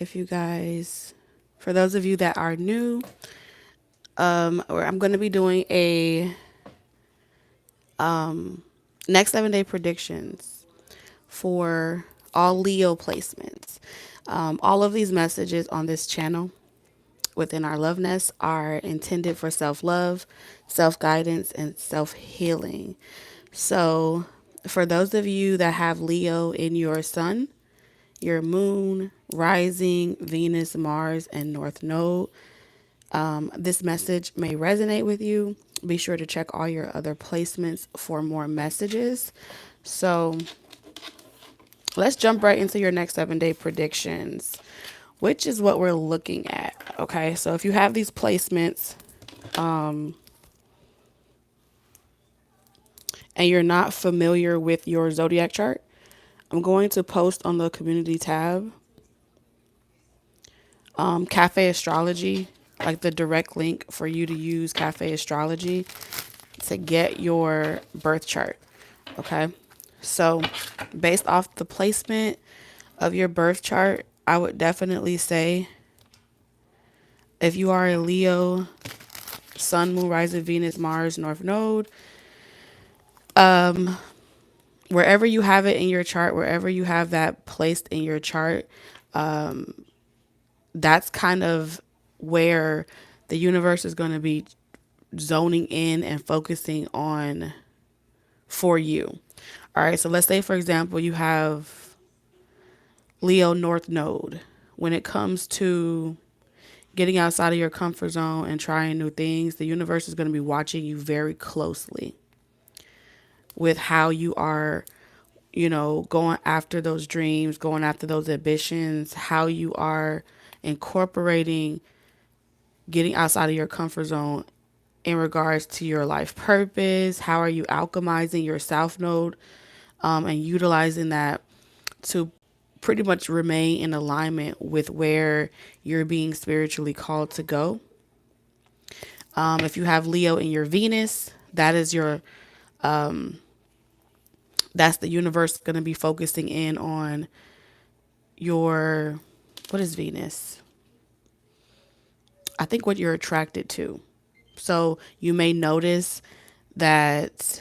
If you guys, for those of you that are new, or I'm going to be doing a next 7 day predictions for all Leo placements. All of these messages on this channel within our love nest are intended for self love, self guidance, and self healing. So, for those of you that have Leo in your sun, your moon, rising, Venus, Mars, and North Node, this message may resonate with you. Be sure to check all your other placements for more messages. So, let's jump right into your next 7 day predictions, which is what we're looking at. Okay, so if you have these placements and you're not familiar with your zodiac chart, I'm going to post on the community tab Cafe Astrology, like the direct link for you to use Cafe Astrology to get your birth chart. Okay, so based off the placement of your birth chart, I would definitely say if you are a Leo, Sun, Moon, Rising, Venus, Mars, North Node, wherever you have it in your chart, wherever you have that placed in your chart, that's kind of where the universe is going to be zoning in and focusing on for you. All right, so let's say, for example, you have Leo North Node. When it comes to getting outside of your comfort zone and trying new things, the universe is going to be watching you very closely with how you are, going after those dreams, going after those ambitions, how you are incorporating getting outside of your comfort zone in regards to your life purpose. How are you alchemizing your South Node and utilizing that to pretty much remain in alignment with where you're being spiritually called to go. If you have Leo in your Venus, that is your that's the universe going to be focusing in on your, what is Venus? I think what you're attracted to. So you may notice that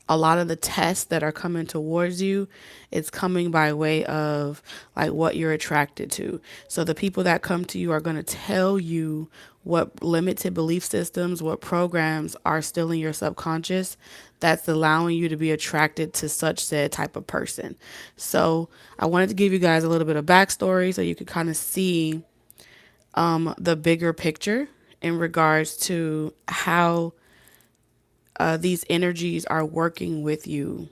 a lot of the tests that are coming towards you, it's coming by way of like what you're attracted to. So the people that come to you are going to tell you what limited belief systems, what programs are still in your subconscious that's allowing you to be attracted to such said type of person. So I wanted to give you guys a little bit of backstory so you could kind of see the bigger picture in regards to how these energies are working with you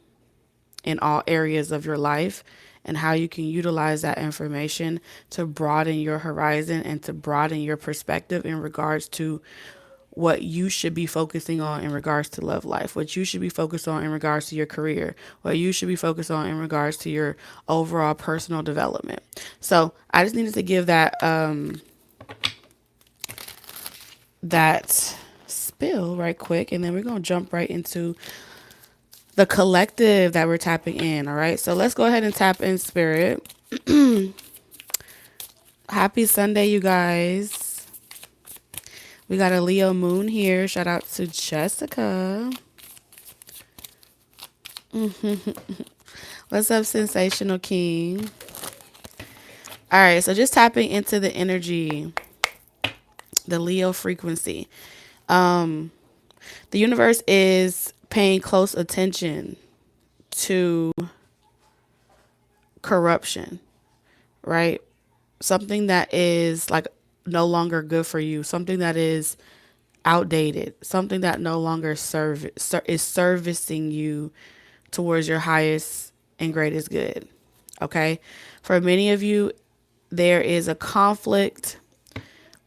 in all areas of your life and how you can utilize that information to broaden your horizon and to broaden your perspective in regards to what you should be focusing on in regards to love life, what you should be focused on in regards to your career, what you should be focused on in regards to your overall personal development. So I just needed to give that spill right quick, and then we're gonna jump right into the collective that we're tapping in. All right, so let's go ahead and tap in spirit. Happy Sunday, you guys. We got a Leo moon here. Shout out to Jessica. What's up, Sensational King? All right, so just tapping into the energy, the Leo frequency. The universe is paying close attention to corruption, right? Something that is like no longer good for you, something that is outdated, something that no longer is servicing you towards your highest and greatest good. Okay? For many of you, there is a conflict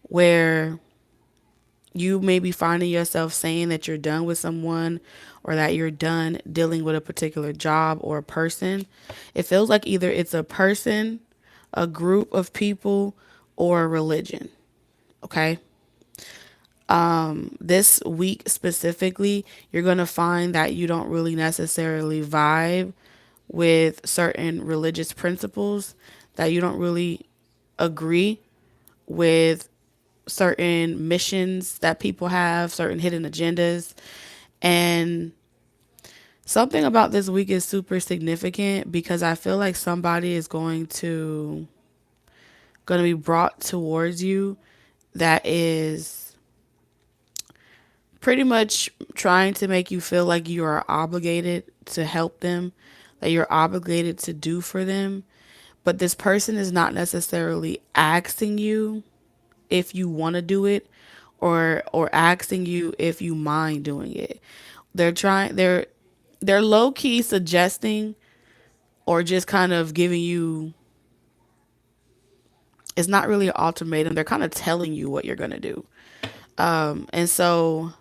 where you may be finding yourself saying that you're done with someone or that you're done dealing with a particular job or a person. It feels like either it's a person, a group of people, or a religion. Okay? This week specifically, you're going to find that you don't really necessarily vibe with certain religious principles, that you don't really agree with certain missions that people have, certain hidden agendas. And something about this week is super significant because I feel like somebody is going to be brought towards you that is pretty much trying to make you feel like you are obligated to help them, that you're obligated to do for them. But this person is not necessarily asking you if you want to do it, or asking you if you mind doing it. They're low key suggesting, or just kind of giving you, it's not really an ultimatum. They're kind of telling you what you're going to do. And so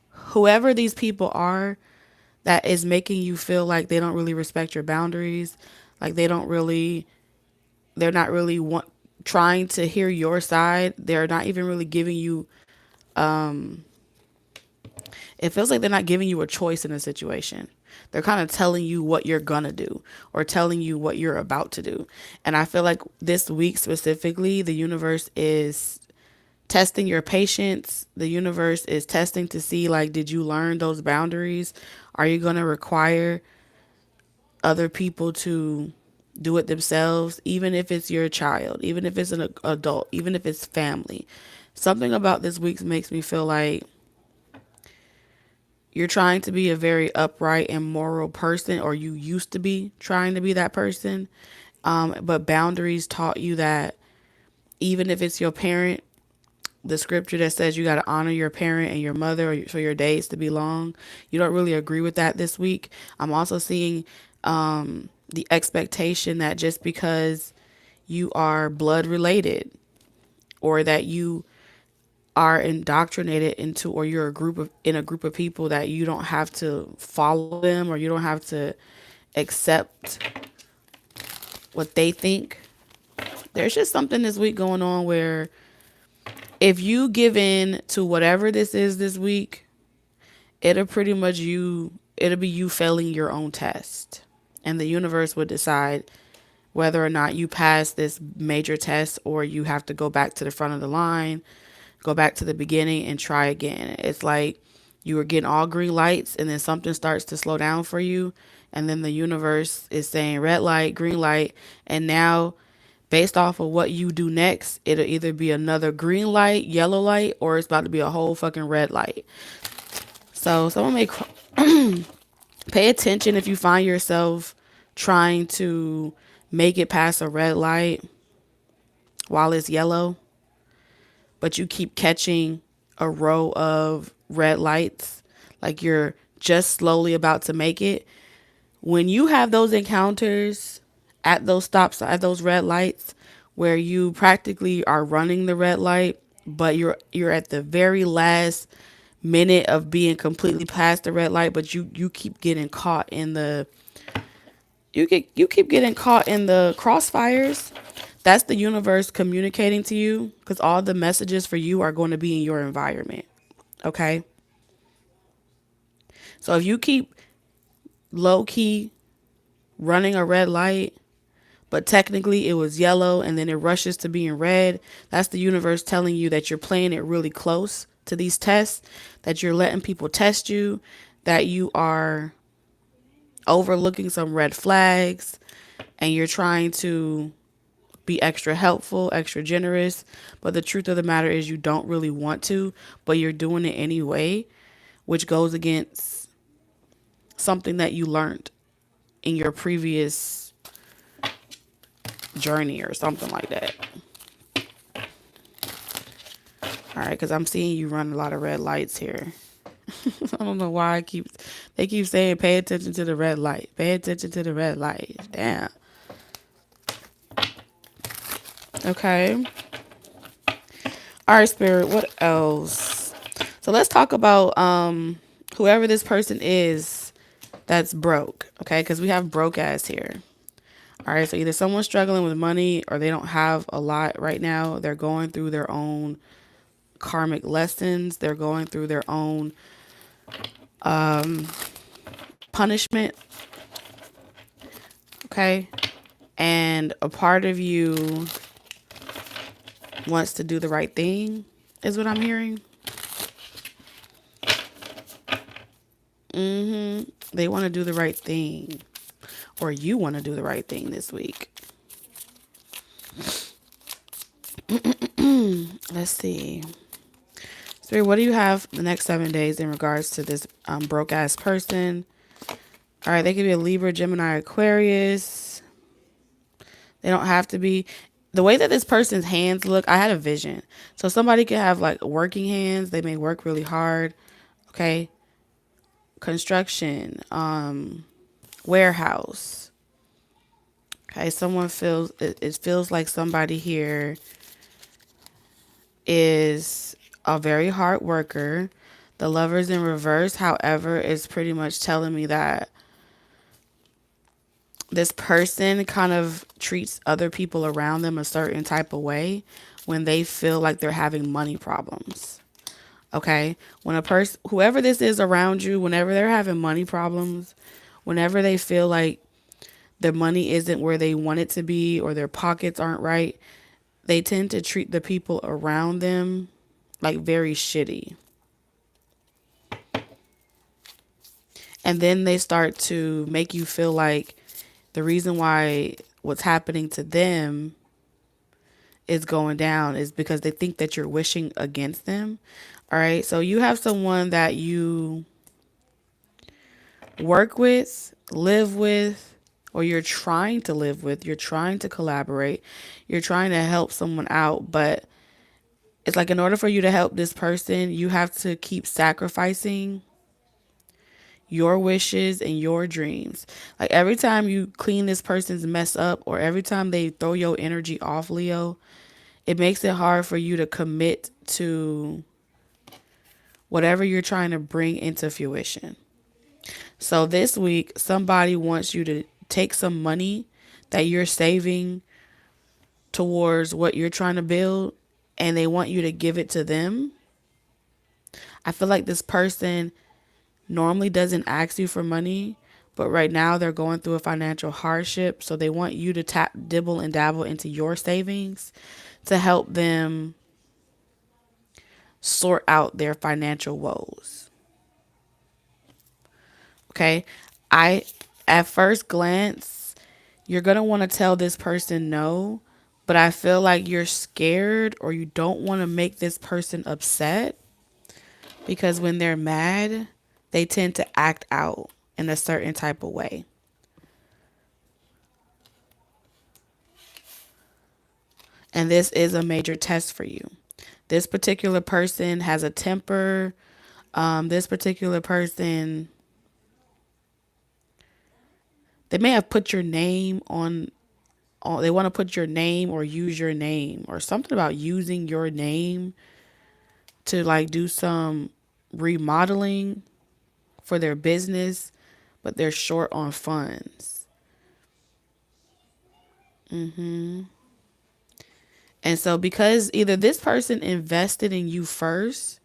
whoever these people are that is making you feel like they don't really respect your boundaries, like they're not really trying to hear your side. They're not even really giving you, it feels like they're not giving you a choice in a situation. They're kind of telling you what you're gonna do, or telling you what you're about to do. And I feel like this week specifically, the universe is testing your patience. The universe is testing to see, like, did you learn those boundaries? Are you going to require other people to do it themselves, even if it's your child, even if it's an adult, even if it's family? Something about this week makes me feel like you're trying to be a very upright and moral person, or you used to be trying to be that person. But boundaries taught you that even if it's your parent, the scripture that says you got to honor your parent and your mother for your days to be long, you don't really agree with that this week. I'm also seeing the expectation that just because you are blood related, or that you are indoctrinated into, or you're in a group of people, that you don't have to follow them, or you don't have to accept what they think. There's just something this week going on where if you give in to whatever this is this week, it'll pretty much it'll be you failing your own test. And the universe would decide whether or not you pass this major test, or you have to go back to the front of the line, go back to the beginning and try again. It's like you were getting all green lights, and then something starts to slow down for you. And then the universe is saying red light, green light. And now, based off of what you do next, it'll either be another green light, yellow light, or it's about to be a whole fucking red light. So someone may pay attention if you find yourself trying to make it past a red light while it's yellow, but you keep catching a row of red lights, like you're just slowly about to make it. When you have those encounters at those stops, at those red lights, where you practically are running the red light, but you're at the very last minute of being completely past the red light, but you keep getting caught in the you keep getting caught in the crossfires. That's the universe communicating to you, because all the messages for you are going to be in your environment. Okay? So if you keep low key running a red light, but technically it was yellow and then it rushes to being red, that's the universe telling you that you're playing it really close to these tests, that you're letting people test you, that you are overlooking some red flags, and you're trying to be extra helpful, extra generous. But the truth of the matter is you don't really want to, but you're doing it anyway, which goes against something that you learned in your previous journey or something like that. All right, because I'm seeing you run a lot of red lights here. I don't know why they keep saying pay attention to the red light. Pay attention to the red light. Damn. Okay. All right, Spirit, what else? So let's talk about whoever this person is that's broke, okay? Because we have broke ass here. All right, so either someone's struggling with money, or they don't have a lot right now. They're going through their own karmic lessons. They're going through their own punishment, okay? And a part of you wants to do the right thing, is what I'm hearing. They want to do the right thing. Or you want to do the right thing this week. Let's see. Spirit, what do you have the next 7 days in regards to this broke ass person? All right, they could be a Libra, Gemini, Aquarius. They don't have to be. The way that this person's hands look, I had a vision. So somebody could have like working hands. They may work really hard. Okay. Construction, warehouse. Okay, someone feels, it feels like somebody here is a very hard worker. The Lover's in reverse, however, is pretty much telling me that this person kind of treats other people around them a certain type of way when they feel like they're having money problems. Okay? When a person, whoever this is around you, whenever they're having money problems, whenever they feel like their money isn't where they want it to be or their pockets aren't right, they tend to treat the people around them like very shitty. And then they start to make you feel like the reason why what's happening to them is going down is because they think that you're wishing against them. All right. So you have someone that you work with, live with, or you're trying to live with, you're trying to collaborate, you're trying to help someone out, but it's like in order for you to help this person, you have to keep sacrificing your wishes and your dreams. Like every time you clean this person's mess up or every time they throw your energy off, Leo, it makes it hard for you to commit to whatever you're trying to bring into fruition. So this week, somebody wants you to take some money that you're saving towards what you're trying to build and they want you to give it to them. I feel like this person normally doesn't ask you for money, but right now they're going through a financial hardship. So they want you to dibble and dabble into your savings to help them sort out their financial woes. Okay. At first glance, you're going to want to tell this person no, but I feel like you're scared or you don't want to make this person upset because when they're mad, they tend to act out in a certain type of way. And this is a major test for you. This particular person has a temper. This particular person, they may have put your name on, they want to put your name or use your name or something about using your name to like do some remodeling for their business, but they're short on funds. And so because either this person invested in you first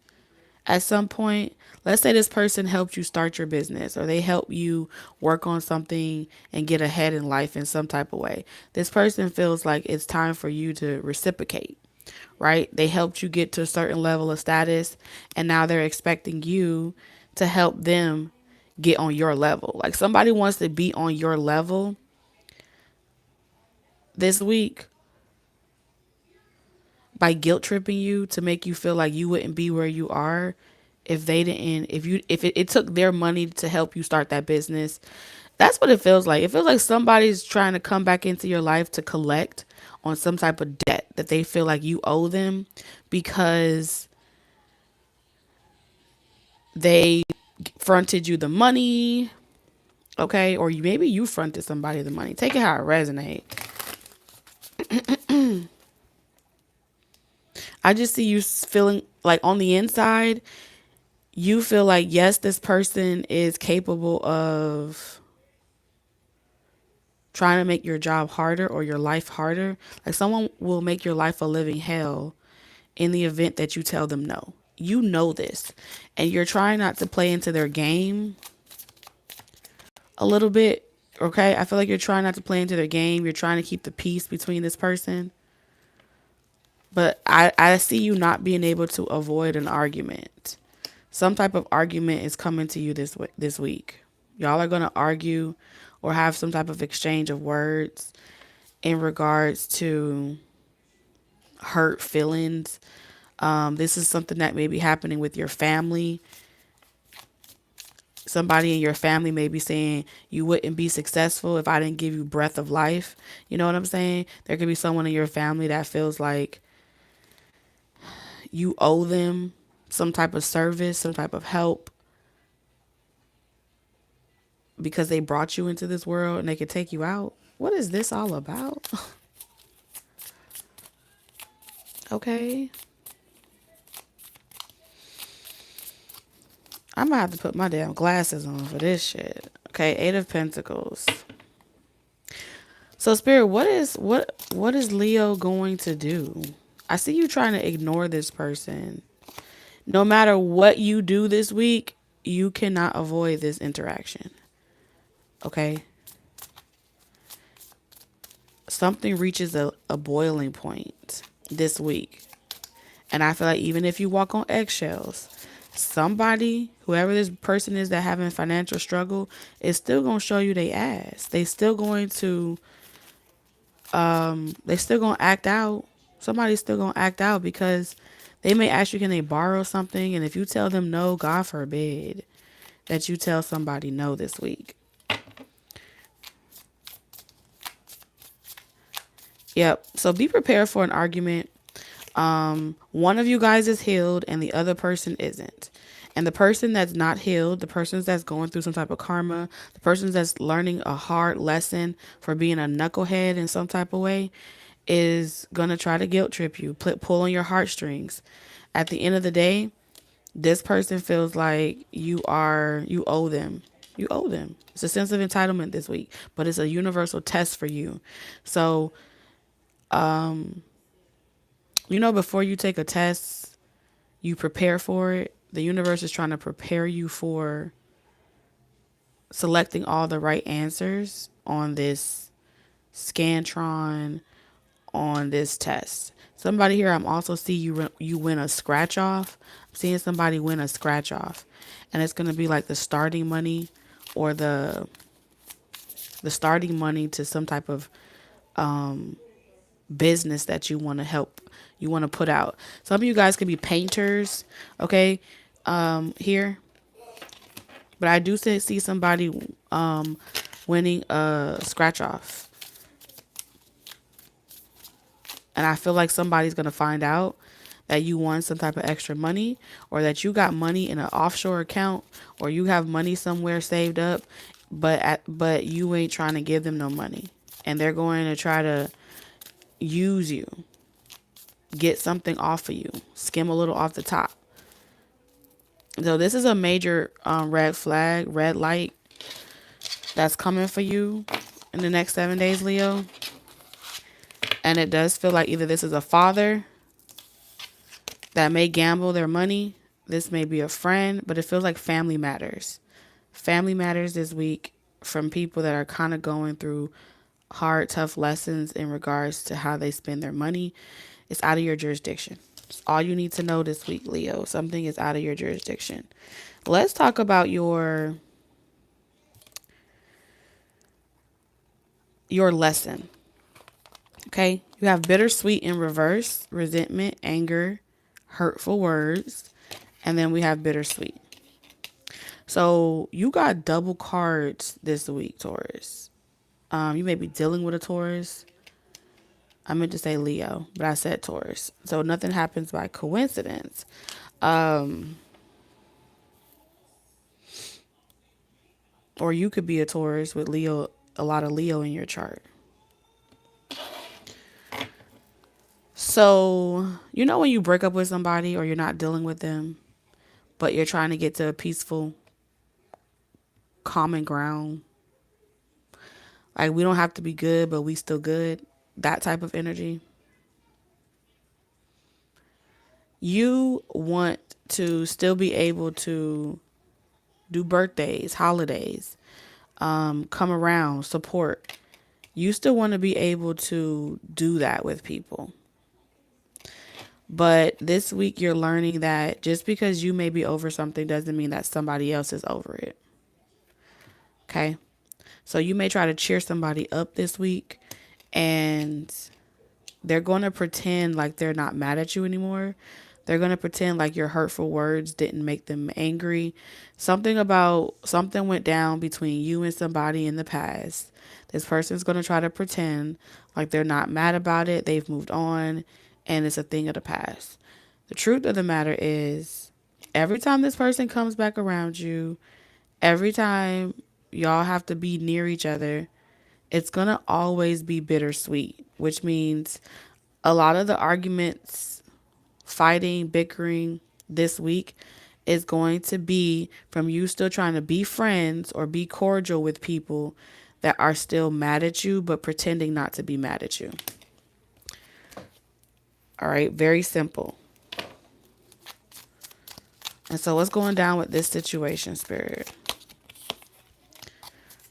at some point, let's say this person helped you start your business or they help you work on something and get ahead in life in some type of way. This person feels like it's time for you to reciprocate, right? They helped you get to a certain level of status and now they're expecting you to help them get on your level. Like somebody wants to be on your level this week by guilt tripping you to make you feel like you wouldn't be where you are if they didn't, if it took their money to help you start that business. That's what it feels like. It feels like somebody's trying to come back into your life to collect on some type of debt that they feel like you owe them because they fronted you the money. Okay. Or maybe you fronted somebody the money. Take it how it resonates. I just see you feeling like on the inside, you feel like, yes, this person is capable of trying to make your job harder or your life harder. Like someone will make your life a living hell in the event that you tell them no. You know this. And you're trying not to play into their game a little bit. Okay? I feel like you're trying not to play into their game. You're trying to keep the peace between this person. But I see you not being able to avoid an argument. Some type of argument is coming to you this week. Y'all are going to argue or have some type of exchange of words in regards to hurt feelings. This is something that may be happening with your family. Somebody in your family may be saying you wouldn't be successful if I didn't give you breath of life. You know what I'm saying? There could be someone in your family that feels like you owe them some type of service, some type of help because they brought you into this world and they could take you out. What is this all about? Okay. I'm gonna have to put my damn glasses on for this shit. Okay, 8 of Pentacles. So Spirit, what is Leo going to do? I see you trying to ignore this person. No matter what you do this week, you cannot avoid this interaction. Okay? Something reaches a boiling point this week. And I feel like even if you walk on eggshells, somebody, whoever this person is that having financial struggle, is still going to show you they ass. They still going to act out. Somebody's still going to act out because they may ask you, can they borrow something? And if you tell them no, God forbid that you tell somebody no this week. Yep. So be prepared for an argument. One of you guys is healed and the other person isn't. And the person that's not healed, the person that's going through some type of karma, the person that's learning a hard lesson for being a knucklehead in some type of way, is going to try to guilt trip you, pull on your heartstrings. At the end of the day, this person feels like you owe them. You owe them. It's a sense of entitlement this week, but it's a universal test for you. So, before you take a test, you prepare for it. The universe is trying to prepare you for selecting all the right answers on this Scantron, on this test. Somebody here, I'm also seeing you win a scratch off. I'm seeing somebody win a scratch off. And it's going to be like the starting money or the starting money to some type of business that you want to help, you want to put out. Some of you guys could be painters, okay, here. But I do see somebody winning a scratch off. And I feel like somebody's going to find out that you won some type of extra money, or that you got money in an offshore account, or you have money somewhere saved up, but you ain't trying to give them no money. And they're going to try to use you, get something off of you, skim a little off the top. So this is a major red flag, red light that's coming for you in the next 7 days, Leo. And it does feel like either this is a father that may gamble their money. This may be a friend, but it feels like family matters. Family matters this week from people that are kind of going through hard, tough lessons in regards to how they spend their money. It's out of your jurisdiction. It's all you need to know this week, Leo. Something is out of your jurisdiction. Let's talk about your lesson. Okay? You have bittersweet in reverse, resentment, anger, hurtful words, and then we have bittersweet. So you got double cards this week, Taurus. You may be dealing with a Taurus. I meant to say Leo, but I said Taurus. So nothing happens by coincidence. Or you could be a Taurus with Leo, a lot of Leo in your chart. So, when you break up with somebody or you're not dealing with them, but you're trying to get to a peaceful, common ground. Like, we don't have to be good, but we still good. That type of energy. You want to still be able to do birthdays, holidays, come around, support. You still want to be able to do that with people. But this week you're learning that just because you may be over something doesn't mean that somebody else is over it. Okay? So you may try to cheer somebody up this week, and they're going to pretend like they're not mad at you anymore. They're going to pretend like your hurtful words didn't make them angry. Something went down between you and somebody in the past. This person's going to try to pretend like they're not mad about it. They've moved on and it's a thing of the past. The truth of the matter is, every time this person comes back around you, every time y'all have to be near each other, it's going to always be bittersweet, which means a lot of the arguments, fighting, bickering this week is going to be from you still trying to be friends or be cordial with people that are still mad at you but pretending not to be mad at you. All right, very simple. And so what's going down with this situation, Spirit?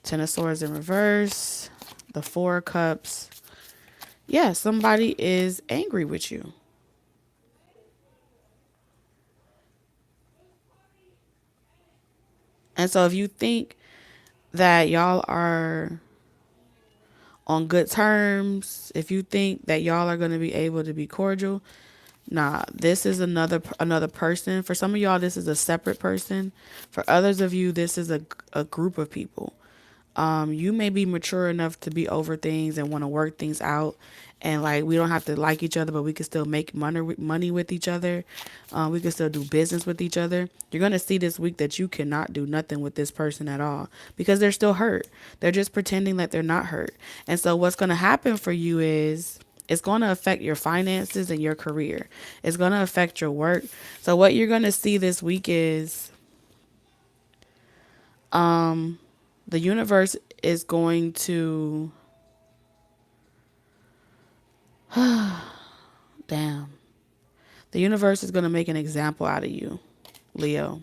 Ten of Swords in reverse, the Four of Cups. Yeah, somebody is angry with you. And so if you think that y'all are on good terms, if you think that y'all are going to be able to be cordial, nah, this is another person. For some of y'all, this is a separate person. For others of you, this is a group of people. You may be mature enough to be over things and want to work things out. And like, we don't have to like each other, but we can still make money with each other. We can still do business with each other. You're going to see this week that you cannot do nothing with this person at all because they're still hurt. They're just pretending that they're not hurt. And so what's going to happen for you is it's going to affect your finances and your career. It's going to affect your work. So what you're going to see this week is, the universe is going to, damn. The universe is going to make an example out of you, Leo.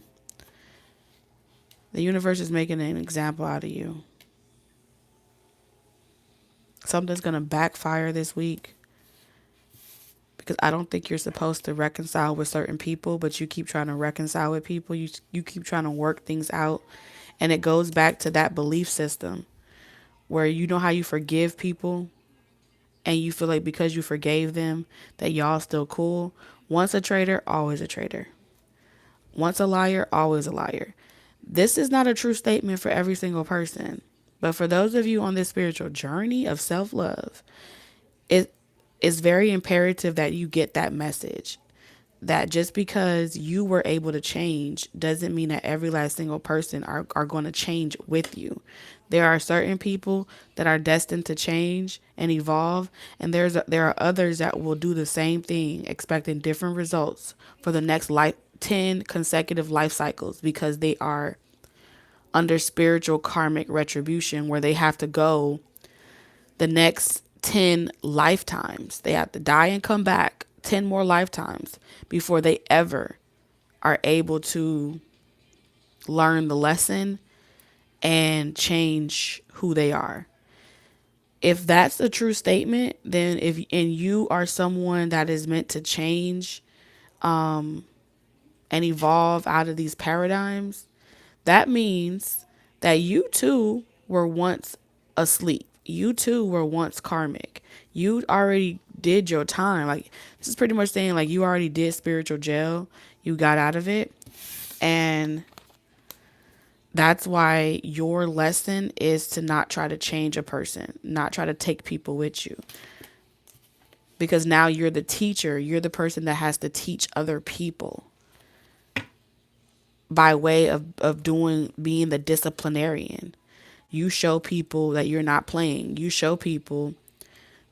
The universe is making an example out of you. Something's going to backfire this week because I don't think you're supposed to reconcile with certain people, but you keep trying to reconcile with people. You keep trying to work things out. And it goes back to that belief system where you know how you forgive people and you feel like because you forgave them that y'all still cool. Once a traitor, always a traitor. Once a liar, always a liar. This is not a true statement for every single person. But for those of you on this spiritual journey of self-love, it is very imperative that you get that message. That just because you were able to change doesn't mean that every last single person are going to change with you. There are certain people that are destined to change and evolve, and there are others that will do the same thing, expecting different results for the next 10 consecutive life cycles because they are under spiritual karmic retribution where they have to go the next 10 lifetimes. They have to die and come back 10 more lifetimes before they ever are able to learn the lesson and change who they are. If that's a true statement, then and you are someone that is meant to change and evolve out of these paradigms, that means that you too were once asleep. You too were once karmic. You already did your time. Like, this is pretty much saying like you already did spiritual jail. You got out of it. And that's why your lesson is to not try to change a person, not try to take people with you. Because now you're the teacher. You're the person that has to teach other people by way of being the disciplinarian. You show people that you're not playing. You show people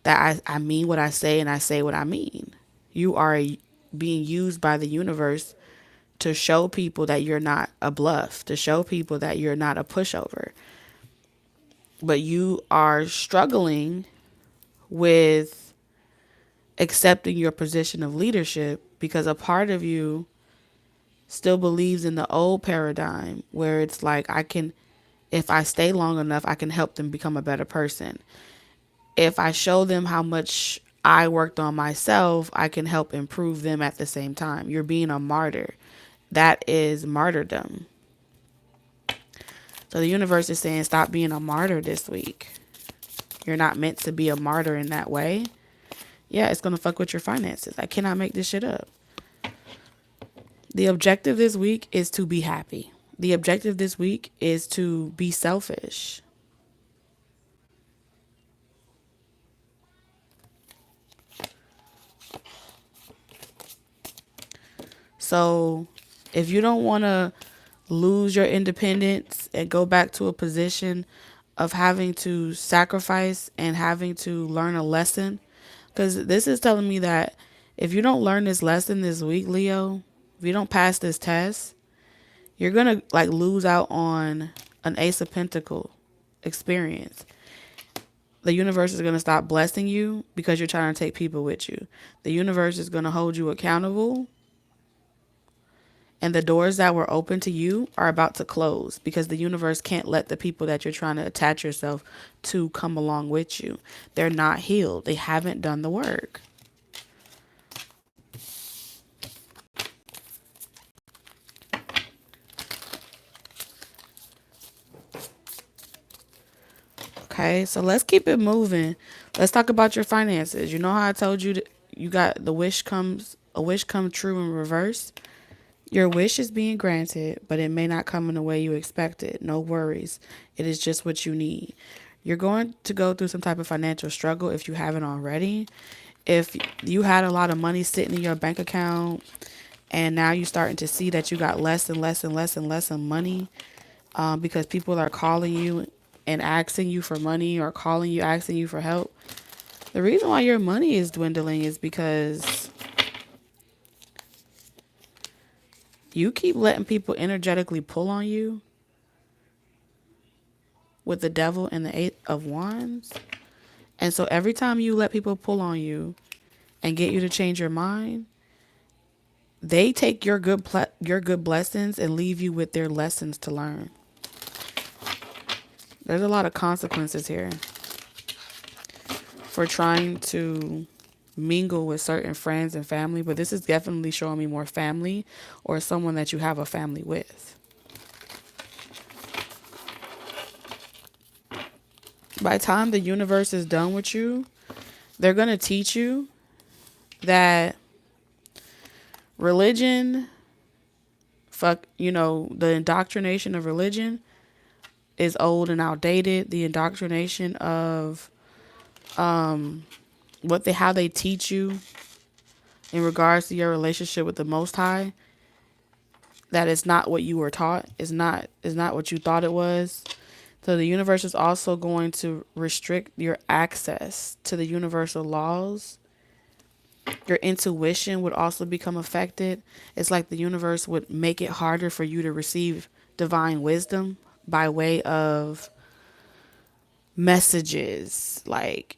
that I mean what I say and I say what I mean. You are being used by the universe to show people that you're not a bluff, to show people that you're not a pushover. But you are struggling with accepting your position of leadership because a part of you still believes in the old paradigm where it's like, if I stay long enough, I can help them become a better person. If I show them how much I worked on myself, I can help improve them at the same time. You're being a martyr. That is martyrdom. So the universe is saying stop being a martyr this week. You're not meant to be a martyr in that way. Yeah, it's going to fuck with your finances. I cannot make this shit up. The objective this week is to be happy. The objective this week is to be selfish. So if you don't want to lose your independence and go back to a position of having to sacrifice and having to learn a lesson, because this is telling me that if you don't learn this lesson this week, Leo, if you don't pass this test, you're going to like lose out on an Ace of Pentacles experience. The universe is going to stop blessing you because you're trying to take people with you. The universe is going to hold you accountable. And the doors that were open to you are about to close because the universe can't let the people that you're trying to attach yourself to come along with you. They're not healed. They haven't done the work. Okay, so let's keep it moving. Let's talk about your finances. You know how I told you that you got a wish come true in reverse? Your wish is being granted, but it may not come in the way you expected. No worries. It is just what you need. You're going to go through some type of financial struggle if you haven't already. If you had a lot of money sitting in your bank account and now you're starting to see that you got less and less and less and less of money because people are calling you and asking you for money or calling you, asking you for help. The reason why your money is dwindling is because you keep letting people energetically pull on you with the devil and the 8 of Wands. And so every time you let people pull on you and get you to change your mind, they take your good blessings and leave you with their lessons to learn. There's a lot of consequences here for trying to mingle with certain friends and family, but this is definitely showing me more family or someone that you have a family with. By the time the universe is done with you, they're going to teach you that religion, the indoctrination of religion is old and outdated. The indoctrination of how they teach you in regards to your relationship with the Most High, that is not what you were taught, is not what you thought it was. So the universe is also going to restrict your access to the universal laws. Your intuition would also become affected. It's like the universe would make it harder for you to receive divine wisdom by way of messages. Like,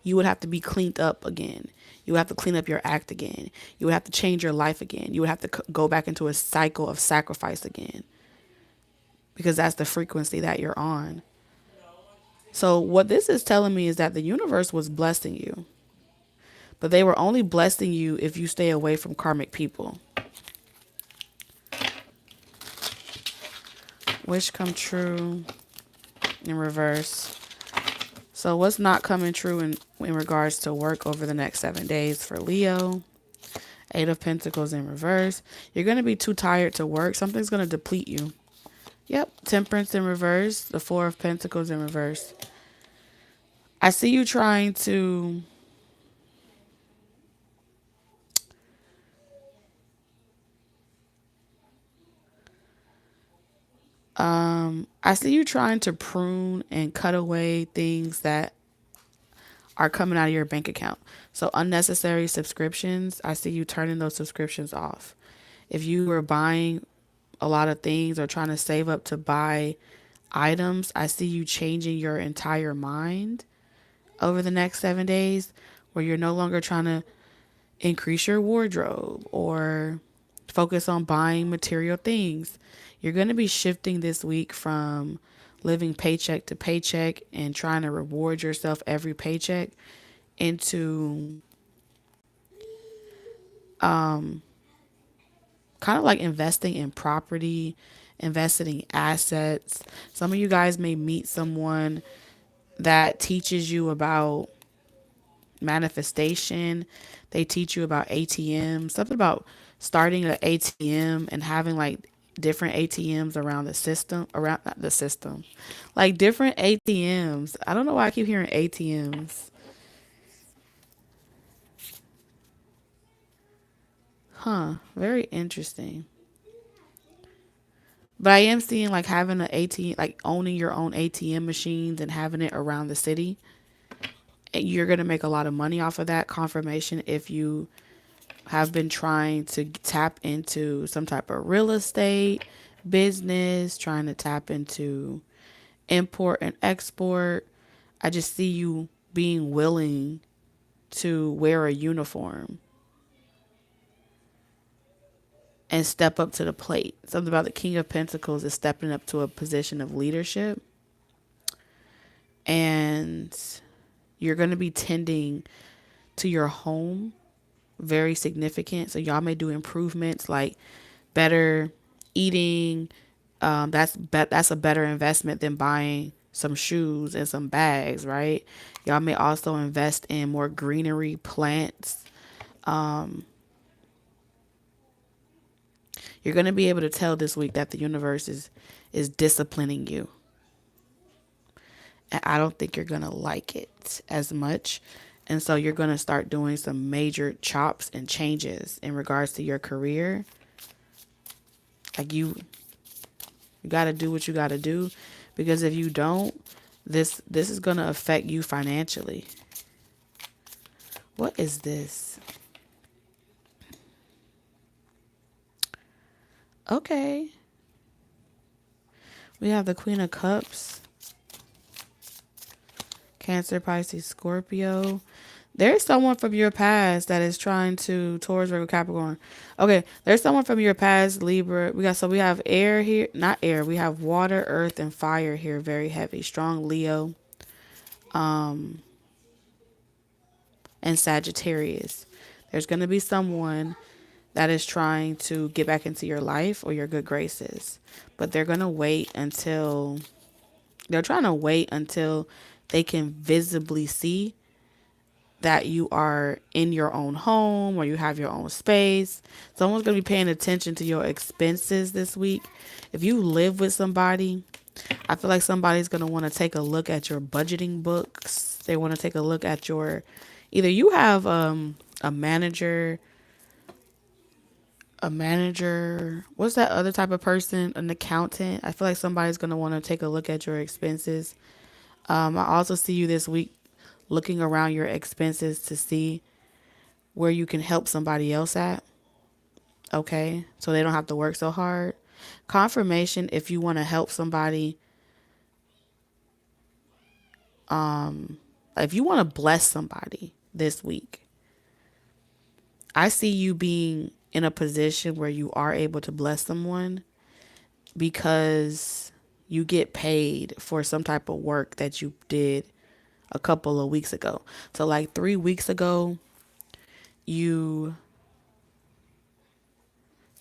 you would have to be cleaned up again. You would have to clean up your act again. You would have to change your life again. You would have to go back into a cycle of sacrifice again, because that's the frequency that you're on. So what this is telling me is that the universe was blessing you, but they were only blessing you if you stay away from karmic people. Wish come true in reverse. So what's not coming true in regards to work over the next 7 days for Leo? 8 of Pentacles in reverse. You're going to be too tired to work. Something's going to deplete you. Yep. Temperance in reverse. The 4 of Pentacles in reverse. I see you trying to prune and cut away things that are coming out of your bank account. So unnecessary subscriptions, I see you turning those subscriptions off. If you were buying a lot of things or trying to save up to buy items, I see you changing your entire mind over the next 7 days, where you're no longer trying to increase your wardrobe or focus on buying material things. You're going to be shifting this week from living paycheck to paycheck and trying to reward yourself every paycheck into kind of like investing in property, investing in assets. Some of you guys may meet someone that teaches you about manifestation. They teach you about ATM, something about starting an ATM and having like different ATMs around the system, around not the system, like different ATMs. I don't know why I keep hearing ATMs. Huh, very interesting. But I am seeing like having an ATM, like owning your own ATM machines and having it around the city. And you're going to make a lot of money off of that. Confirmation if you have been trying to tap into some type of real estate business, trying to tap into import and export. I just see you being willing to wear a uniform and step up to the plate. Something about the King of Pentacles is stepping up to a position of leadership. And you're going to be tending to your home, very significant. So y'all may do improvements like better eating. That's a better investment than buying some shoes and some bags, right? Y'all may also invest in more greenery, plants. You're going to be able to tell this week that the universe is disciplining you. And I don't think you're going to like it as much. And so you're going to start doing some major chops and changes in regards to your career. Like you got to do what you got to do, because if you don't, this is going to affect you financially. What is this? Okay. We have the Queen of Cups. Cancer, Pisces, Scorpio. There's someone from your past that is trying to Taurus, Virgo, Capricorn. Okay, there's someone from your past, Libra. We have air here, not air. We have water, earth, and fire here, very heavy. Strong Leo, and Sagittarius. There's going to be someone that is trying to get back into your life or your good graces, but they're trying to wait until they can visibly see that you are in your own home or you have your own space. Someone's going to be paying attention to your expenses this week. If you live with somebody, I feel like somebody's going to want to take a look at your budgeting books. They want to take a look at either you have a manager, what's that other type of person? An accountant. I feel like somebody's going to want to take a look at your expenses. I also see you this week looking around your expenses to see where you can help somebody else at. Okay. So they don't have to work so hard. Confirmation if you want to help somebody. If you want to bless somebody this week, I see you being in a position where you are able to bless someone because you get paid for some type of work that you did a couple of weeks ago. So like 3 weeks ago, you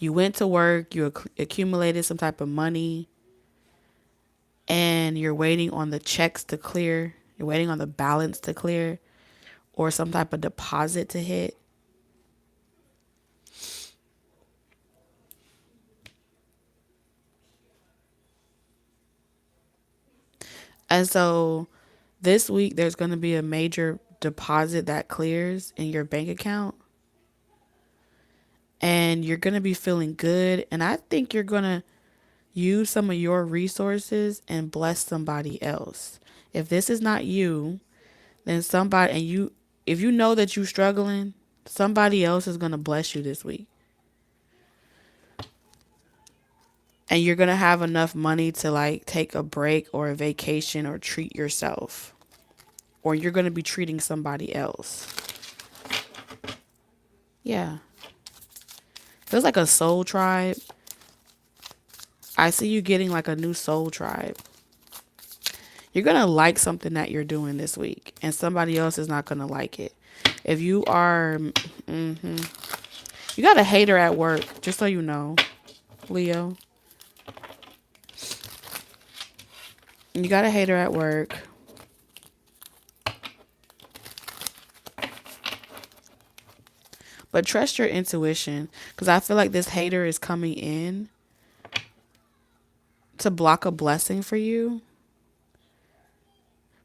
went to work, you accumulated some type of money, and you're waiting on the checks to clear. You're waiting on the balance to clear or some type of deposit to hit. And so this week, there's going to be a major deposit that clears in your bank account. And you're going to be feeling good. And I think you're going to use some of your resources and bless somebody else. If this is not you, then if you know that you're struggling, somebody else is going to bless you this week. And you're going to have enough money to like take a break or a vacation or treat yourself. Or you're going to be treating somebody else. Yeah. Feels like a soul tribe. I see you getting like a new soul tribe. You're going to like something that you're doing this week, and somebody else is not going to like it. If you are, you got a hater at work, just so you know, Leo. You got a hater at work. But trust your intuition, because I feel like this hater is coming in to block a blessing for you.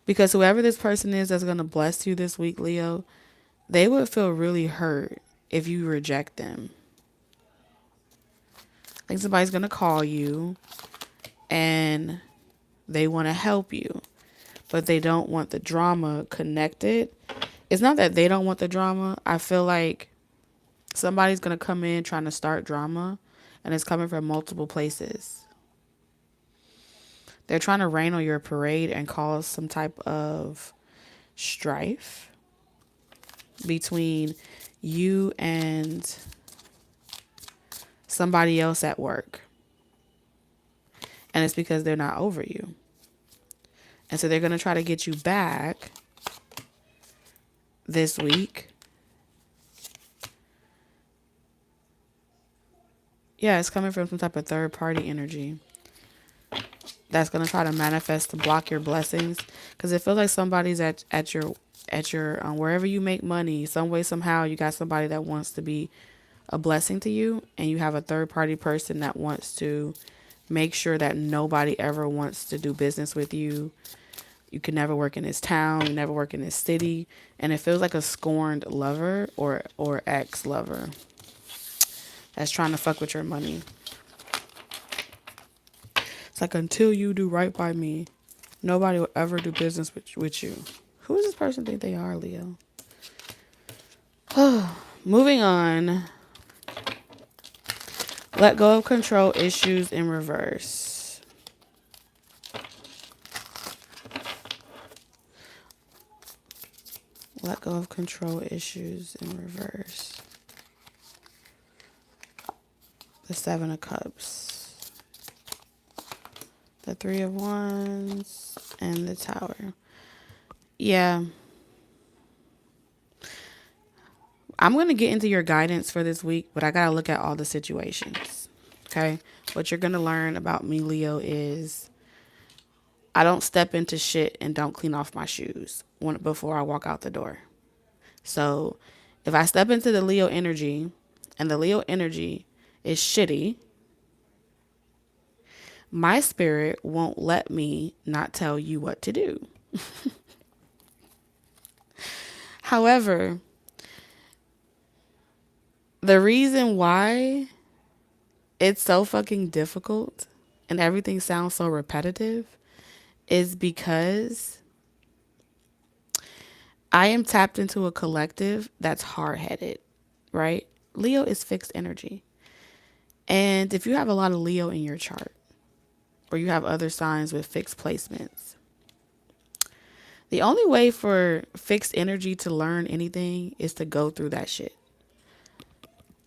Because whoever this person is that's going to bless you this week, Leo, they would feel really hurt if you reject them. I think somebody's going to call you and they want to help you, but they don't want the drama connected. It's not that they don't want the drama. I feel like somebody's going to come in trying to start drama, and it's coming from multiple places. They're trying to rain on your parade and cause some type of strife between you and somebody else at work. And it's because they're not over you. And so they're going to try to get you back this week. Yeah, it's coming from some type of third party energy that's going to try to manifest to block your blessings. Because it feels like somebody's at your wherever you make money, some way, somehow, you got somebody that wants to be a blessing to you, and you have a third party person that wants to make sure that nobody ever wants to do business with you. You can never work in this town, you never work in this city, and it feels like a scorned lover or ex-lover that's trying to fuck with your money. It's like, until you do right by me, nobody will ever do business with you. Who does this person think they are, Leo? Moving on. Let go of control issues in reverse. Let go of control issues in reverse. The Seven of Cups. The Three of Wands. And the Tower. Yeah. I'm going to get into your guidance for this week, but I got to look at all the situations. Okay? What you're going to learn about me, Leo, is I don't step into shit and don't clean off my shoes before I walk out the door. So if I step into the Leo energy and the Leo energy is shitty, my spirit won't let me not tell you what to do. However, the reason why it's so fucking difficult and everything sounds so repetitive is because I am tapped into a collective that's hard-headed, right? Leo is fixed energy. And if you have a lot of Leo in your chart, or you have other signs with fixed placements, the only way for fixed energy to learn anything is to go through that shit.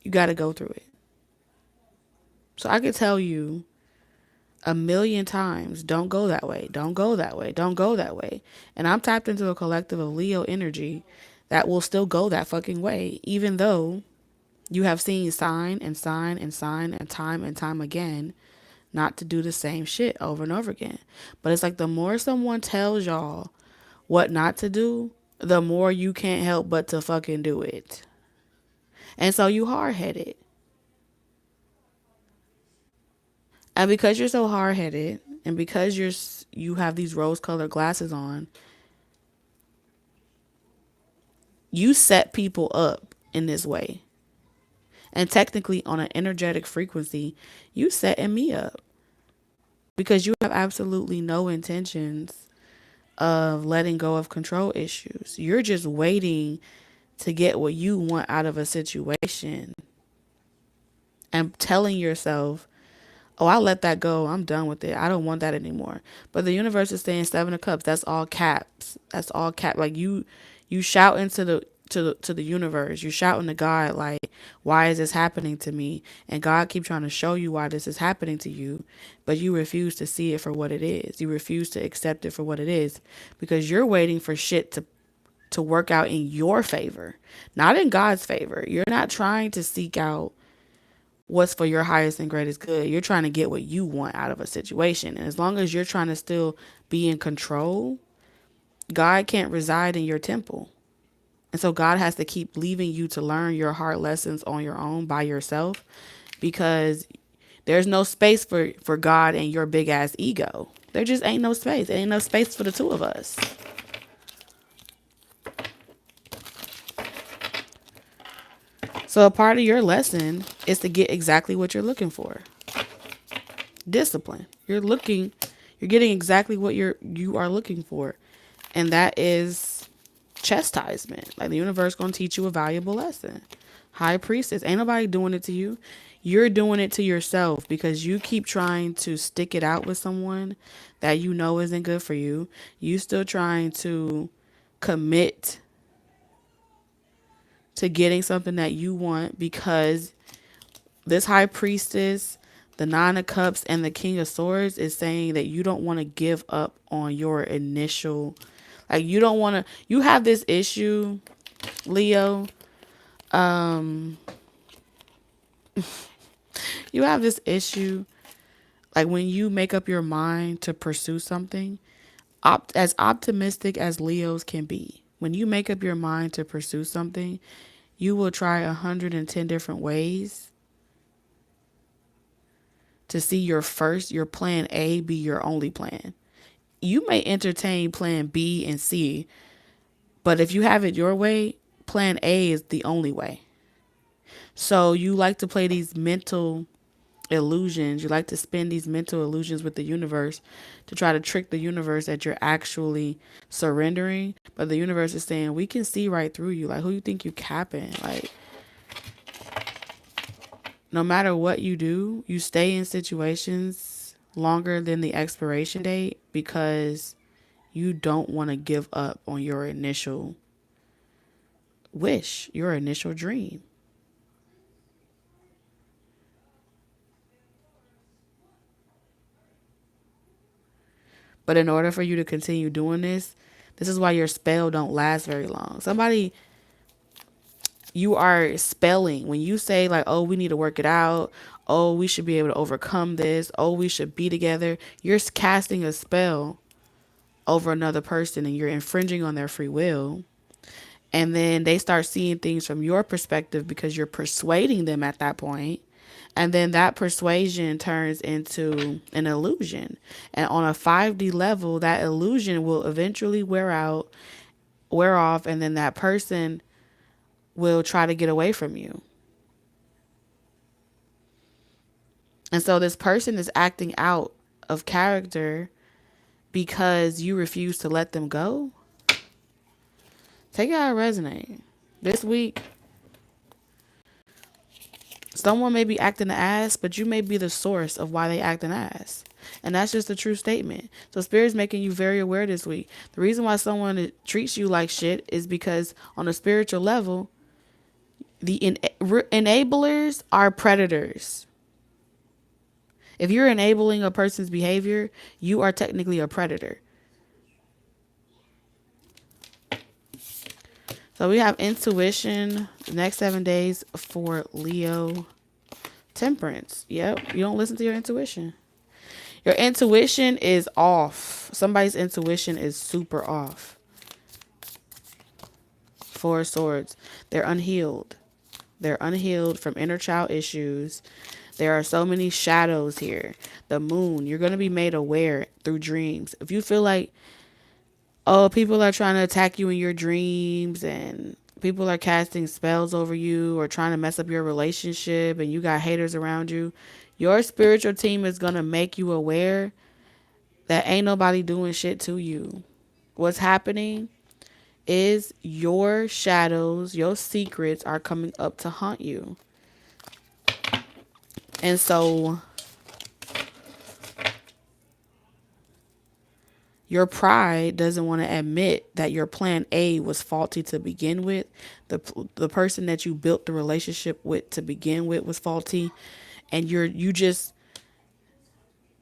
You got to go through it. So I could tell you a million times, don't go that way, don't go that way, don't go that way. And I'm tapped into a collective of Leo energy that will still go that fucking way, even though you have seen sign and sign and sign and time again not to do the same shit over and over again. But it's like the more someone tells y'all what not to do, the more you can't help but to fucking do it. And so you hard-headed. And because you're so hard-headed, and because you have these rose-colored glasses on, you set people up in this way. And technically, on an energetic frequency, you setting me up. Because you have absolutely no intentions of letting go of control issues. You're just waiting to get what you want out of a situation. And telling yourself, oh, I'll let that go. I'm done with it. I don't want that anymore. But the universe is saying Seven of Cups. That's all caps. That's all cap. Like you shout into to the universe. You're shouting to God like, why is this happening to me? And God keep trying to show you why this is happening to you, but you refuse to see it for what it is. You refuse to accept it for what it is because you're waiting for shit to work out in your favor, not in God's favor. You're not trying to seek out what's for your highest and greatest good. You're trying to get what you want out of a situation. And as long as you're trying to still be in control, God can't reside in your temple. And so God has to keep leaving you to learn your hard lessons on your own by yourself, because there's no space for God and your big ass ego. There just ain't no space. There ain't no space for the two of us. So a part of your lesson is to get exactly what you're looking for. Discipline. You're getting exactly what you are looking for. And that is chastisement. Like the universe gonna teach you a valuable lesson. High priestess, ain't nobody doing it to you. You're doing it to yourself because you keep trying to stick it out with someone that you know isn't good for you. You still trying to commit to getting something that you want, because this high priestess, the 9 of cups, and the king of swords is saying that you don't want to give up on your initial, like you don't want to, you have this issue, Leo. You have this issue, like when you make up your mind to pursue something, as optimistic as Leos can be, when you make up your mind to pursue something, you will try 110 different ways to see your plan A be your only plan. You may entertain plan B and C, but if you have it your way, plan A is the only way. So you like to play these mental illusions. You like to spin these mental illusions with the universe to try to trick the universe that you're actually surrendering. But the universe is saying, we can see right through you. Like, who you think you capping? Like, no matter what you do, you stay in situations longer than the expiration date because you don't want to give up on your initial wish, your initial dream. But in order for you to continue doing this is why your spell don't last very long. Somebody you are spelling when you say like, oh, we need to work it out. Oh, we should be able to overcome this. Oh, we should be together. You're casting a spell over another person and you're infringing on their free will. And then they start seeing things from your perspective because you're persuading them at that point. And then that persuasion turns into an illusion. And on a 5D level, that illusion will eventually wear off, and then that person will try to get away from you. And so this person is acting out of character because you refuse to let them go. Take it how it resonates. This week, someone may be acting an ass, but you may be the source of why they act an ass. And that's just a true statement. So Spirit's making you very aware this week. The reason why someone treats you like shit is because on a spiritual level, the enablers are predators. If you're enabling a person's behavior, you are technically a predator. So we have intuition the next 7 days for Leo. Temperance. Yep. You don't listen to your intuition. Your intuition is off. Somebody's intuition is super off. 4 of Swords. They're unhealed. They're unhealed from inner child issues. There are so many shadows here. The moon. You're going to be made aware through dreams. If you feel like, oh, people are trying to attack you in your dreams and people are casting spells over you or trying to mess up your relationship and you got haters around you, your spiritual team is going to make you aware that ain't nobody doing shit to you. What's happening is your shadows, your secrets are coming up to haunt you. And so Your pride doesn't want to admit that your plan A was faulty to begin with. The person that you built the relationship with to begin with was faulty, and you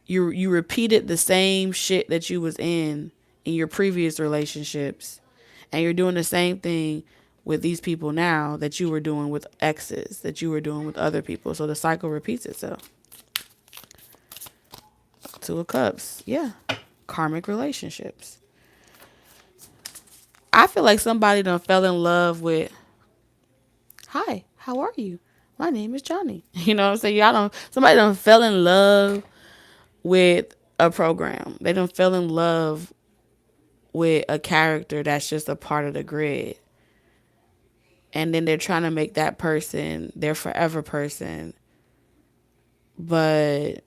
repeated the same shit that you was in your previous relationships, and you're doing the same thing with these people now that you were doing with exes, that you were doing with other people. So the cycle repeats itself. Two of Cups. Yeah. Karmic relationships. I feel like somebody done fell in love with, hi, how are you? My name is Johnny. You know what I'm saying? Somebody done fell in love with a program. They done fell in love with a character that's just a part of the grid. And then they're trying to make that person their forever person. But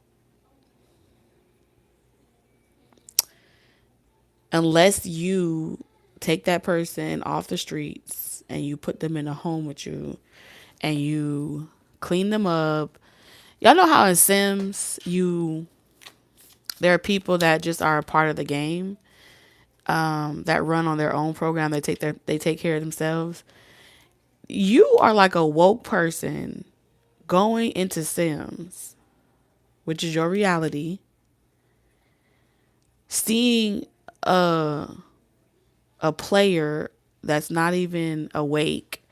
unless you take that person off the streets and you put them in a home with you and you clean them up. Y'all know how in Sims there are people that just are a part of the game, that run on their own program. They take care of themselves. You are like a woke person going into Sims, which is your reality, seeing a player that's not even awake,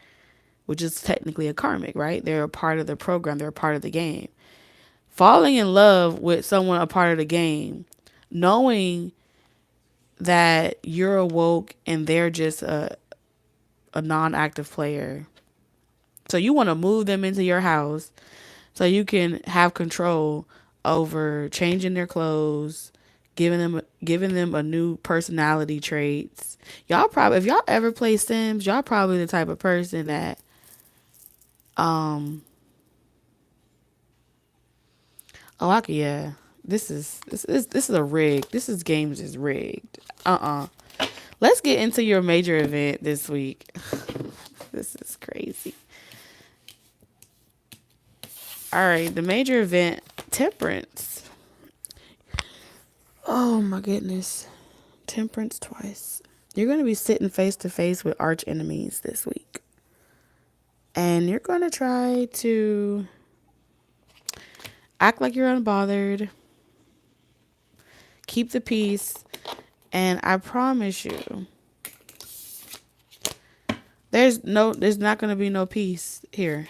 which is technically a karmic, right? They're a part of the program. They're a part of the game. Falling in love with someone a part of the game, knowing that you're awoke and they're just a non-active player. So you want to move them into your house so you can have control over changing their clothes, giving them a new personality traits. If y'all ever play Sims, y'all probably the type of person that yeah. This is a rig. Games is rigged. Let's get into your major event this week. This is crazy. All right, the major event, Temperance. Oh my goodness. Temperance twice. You're going to be sitting face to face with arch enemies this week. And you're going to try to act like you're unbothered. Keep the peace. And I promise you, there's not going to be no peace here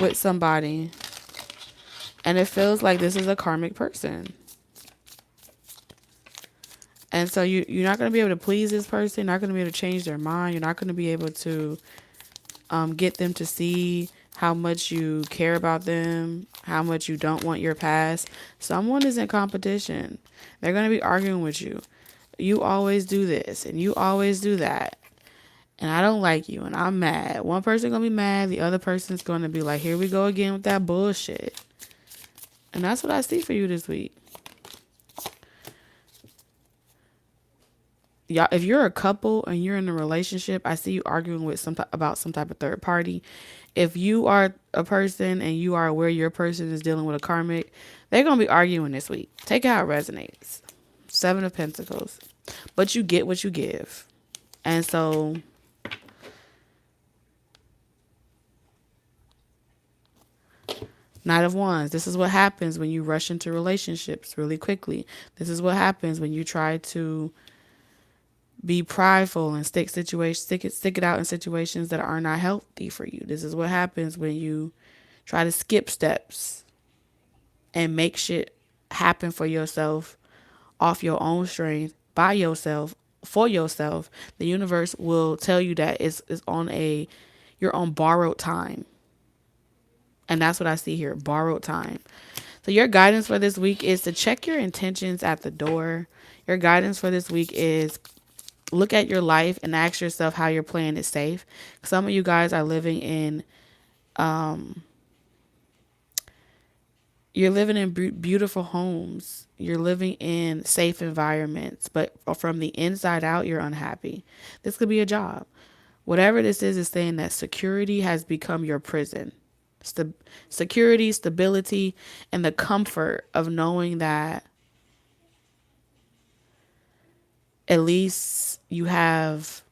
with somebody. And it feels like this is a karmic person. And so you're not going to be able to please this person. You're not going to be able to change their mind. You're not going to be able to get them to see how much you care about them, how much you don't want your past. Someone is in competition. They're going to be arguing with you. You always do this and you always do that. And I don't like you and I'm mad. One person going to be mad. The other person's going to be like, here we go again with that bullshit. And that's what I see for you this week. Y'all, if you're a couple and you're in a relationship, I see you arguing with about some type of third party. If you are a person and you are aware your person is dealing with a karmic, they're going to be arguing this week. Take it how it resonates. 7 of Pentacles. But you get what you give. And so Knight of Wands. This is what happens when you rush into relationships really quickly. This is what happens when you try to be prideful and stick it out in situations that are not healthy for you. This is what happens when you try to skip steps and make shit happen for yourself off your own strength, by yourself, for yourself. The universe will tell you that you're on borrowed time. And that's what I see here, borrowed time. So your guidance for this week is to check your intentions at the door. Your guidance for this week is look at your life and ask yourself how you're playing it safe. Some of you guys are living in, you're living in beautiful homes. You're living in safe environments, but from the inside out, you're unhappy. This could be a job. Whatever this is saying that security has become your prison. security, stability, and the comfort of knowing that at least you have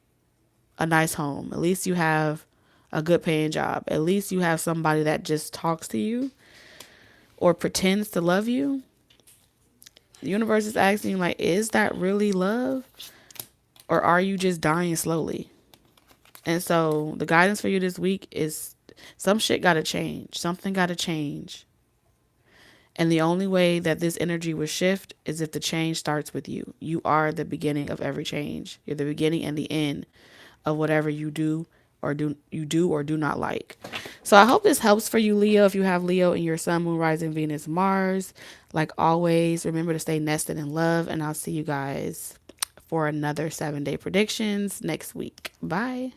a nice home. At least you have a good paying job. At least you have somebody that just talks to you or pretends to love you. The universe is asking you, like, is that really love? Or are you just dying slowly? And so the guidance for you this week is some shit got to change. Something got to change. And the only way that this energy will shift is if the change starts with you. You are the beginning of every change. You're the beginning and the end of whatever you do or do not like. So I hope this helps for you, Leo. If you have Leo in your sun, moon, rising, Venus, Mars, like always, remember to stay nested in love. And I'll see you guys for another 7-day predictions next week. Bye.